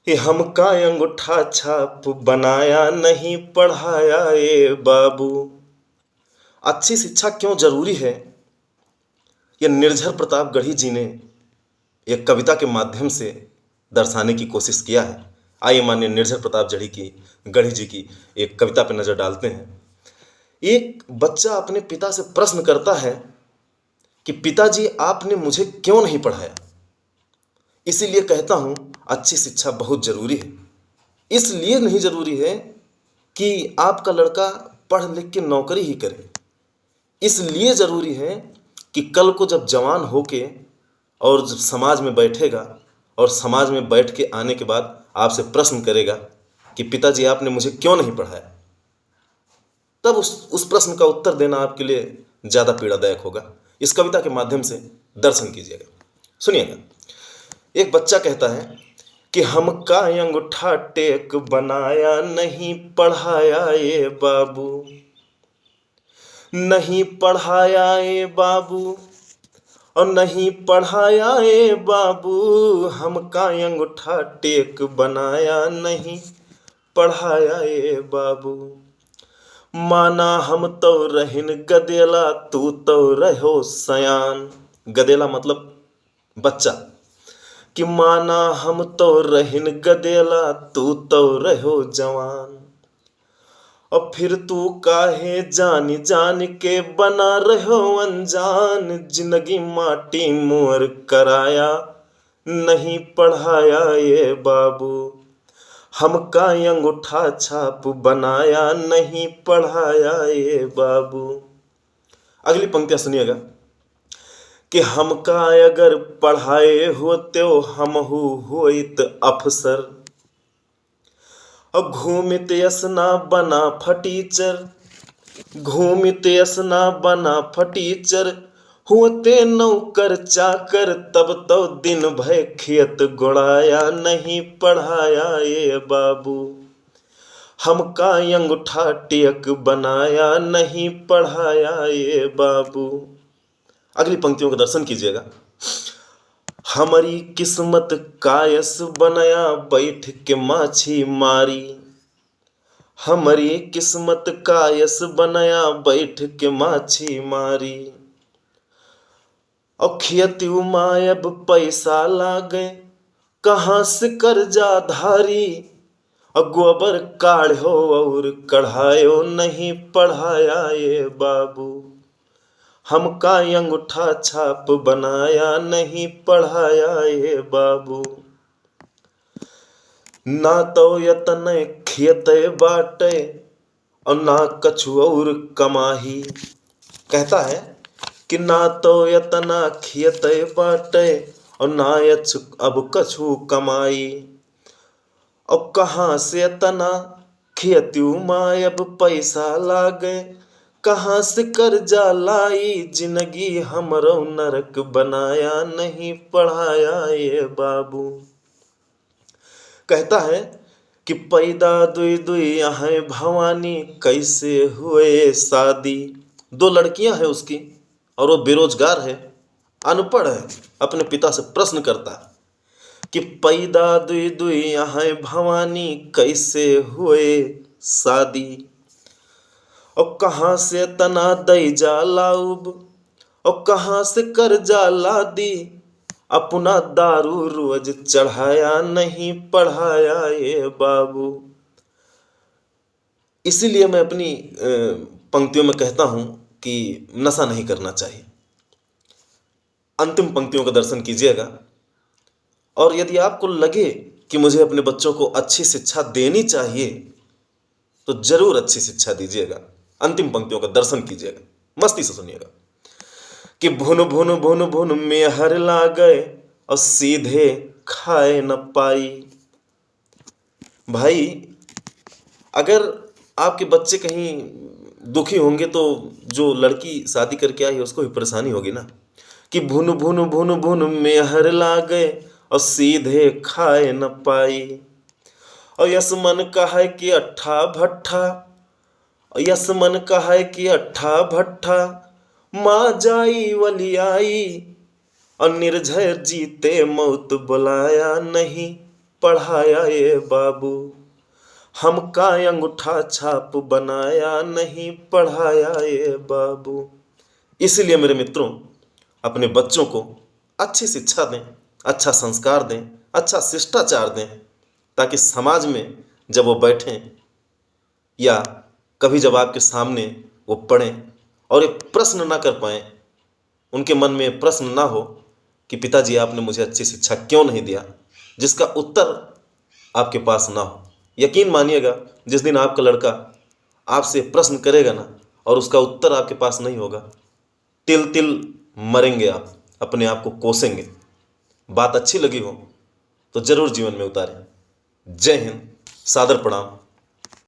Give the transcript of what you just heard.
ये हमका अंगूठा छाप बनाया नहीं पढ़ाया ए बाबू। अच्छी शिक्षा क्यों जरूरी है, ये निर्झर प्रतापगढ़ी जी ने एक कविता के माध्यम से दर्शाने की कोशिश किया है। आइए माननीय निर्झर प्रतापगढ़ी की गढ़ी जी की एक कविता पर नजर डालते हैं। एक बच्चा अपने पिता से प्रश्न करता है कि पिताजी आपने मुझे क्यों नहीं पढ़ाया। इसीलिए कहता हूं अच्छी शिक्षा बहुत जरूरी है। इसलिए नहीं जरूरी है कि आपका लड़का पढ़ लिख के नौकरी ही करे। इसलिए जरूरी है कि कल को जब जवान होके और जब समाज में बैठेगा और समाज में बैठ के आने के बाद आपसे प्रश्न करेगा कि पिताजी आपने मुझे क्यों नहीं पढ़ाया, तब उस प्रश्न का उत्तर देना आपके लिए ज़्यादा पीड़ादायक होगा। इस कविता के माध्यम से दर्शन कीजिएगा, सुनिएगा। एक बच्चा कहता है कि हमका अंगूठा टेक बनाया नहीं पढ़ाया ए बाबू, नहीं पढ़ाया ए बाबू और नहीं पढ़ाया ए बाबू। हमका अंगूठा टेक बनाया नहीं पढ़ाया ए बाबू। माना हम तो रहिन गदेला तू तो रहो सयान। गदेला मतलब बच्चा। कि माना हम तो रहिन गदेला तू तो रहो जवान। और फिर तू काहे जान जान के बना रहो अनजान। जिंदगी माटी मोर कराया नहीं पढ़ाया ये बाबू। हमका अंगूठा छाप बनाया नहीं पढ़ाया ये बाबू। अगली पंक्तियां सुनिएगा कि हमका अगर पढ़ाए होते हमहू होइत अफसर। और घूमित यसना बना फटीचर, घूमित यसना बना फटीचर। होते नौकर चाकर तब तो दिन भय खेत गुड़ाया नहीं पढ़ाया ये बाबू। हमका अंगूठा टेक बनाया नहीं पढ़ाया ये बाबू। अगली पंक्तियों का दर्शन कीजिएगा। हमारी किस्मत कायस बनाया बैठ के माछी मारी। हमारी किस्मत कायस बनाया बैठ के माछी मारी। और खेती मायब पैसा लागे कहाँ से कर्जा धारी। और गोबर काढ़ो और कढ़ायो नहीं पढ़ाया ये बाबू। हमका अंगूठा छाप बनाया नहीं पढ़ाया ये बाबू। ना तो यतन खेत बाटे और ना कछु और कमाही। कहता है कि ना तो यतना खेत बाटे और ना अब कछु कमाई। और कहाँ से तना खेत्यू मायब पैसा लागे कहाँ से कर्जा लाई। जिंदगी हमरो नरक बनाया नहीं पढ़ाया ये बाबू। कहता है कि पैदा दुई दुई यहाँ भवानी कैसे हुए शादी। दो लड़कियां हैं उसकी और वो बेरोजगार है, अनपढ़ है। अपने पिता से प्रश्न करता है कि पैदा दुई दुई यहाँ भवानी कैसे हुए शादी। और कहाँ से तना दई जा लाउब और कहाँ से कर्जा ला दी। अपना दारू रोज चढ़ाया नहीं पढ़ाया ये बाबू। इसीलिए मैं अपनी पंक्तियों में कहता हूं कि नशा नहीं करना चाहिए। अंतिम पंक्तियों का दर्शन कीजिएगा और यदि आपको लगे कि मुझे अपने बच्चों को अच्छी शिक्षा देनी चाहिए तो जरूर अच्छी शिक्षा दीजिएगा। अंतिम पंक्तियों का दर्शन कीजिएगा, मस्ती से सुनिएगा कि भुन भुन भुन भुन में हर ला गए और सीधे खाए न पाई। भाई अगर आपके बच्चे कहीं दुखी होंगे तो जो लड़की शादी करके आई है उसको भी परेशानी होगी ना। कि भुन भुन भुन भुन में हर ला गए और सीधे खाए न पाई। और यस मन का है कि अट्ठा भट्ठा, यस मन का है कि अट्ठा भट्ठा। माँ जाई वली आई और निर्झर जीते मौत बुलाया नहीं पढ़ाया ये बाबू, हमका अंगूठा छाप बनाया नहीं पढ़ाया ये बाबू। इसलिए मेरे मित्रों, अपने बच्चों को अच्छी शिक्षा दें, अच्छा संस्कार दें, अच्छा शिष्टाचार दें, ताकि समाज में जब वो बैठें या कभी जब आपके सामने वो पढ़ें और एक प्रश्न ना कर पाएँ, उनके मन में प्रश्न ना हो कि पिताजी आपने मुझे अच्छी शिक्षा क्यों नहीं दिया, जिसका उत्तर आपके पास ना हो। यकीन मानिएगा, जिस दिन आपका लड़का आपसे प्रश्न करेगा ना और उसका उत्तर आपके पास नहीं होगा, तिल तिल मरेंगे आप, अपने आप को कोसेंगे। बात अच्छी लगी हो तो जरूर जीवन में उतारें। जय हिंद, सादर प्रणाम।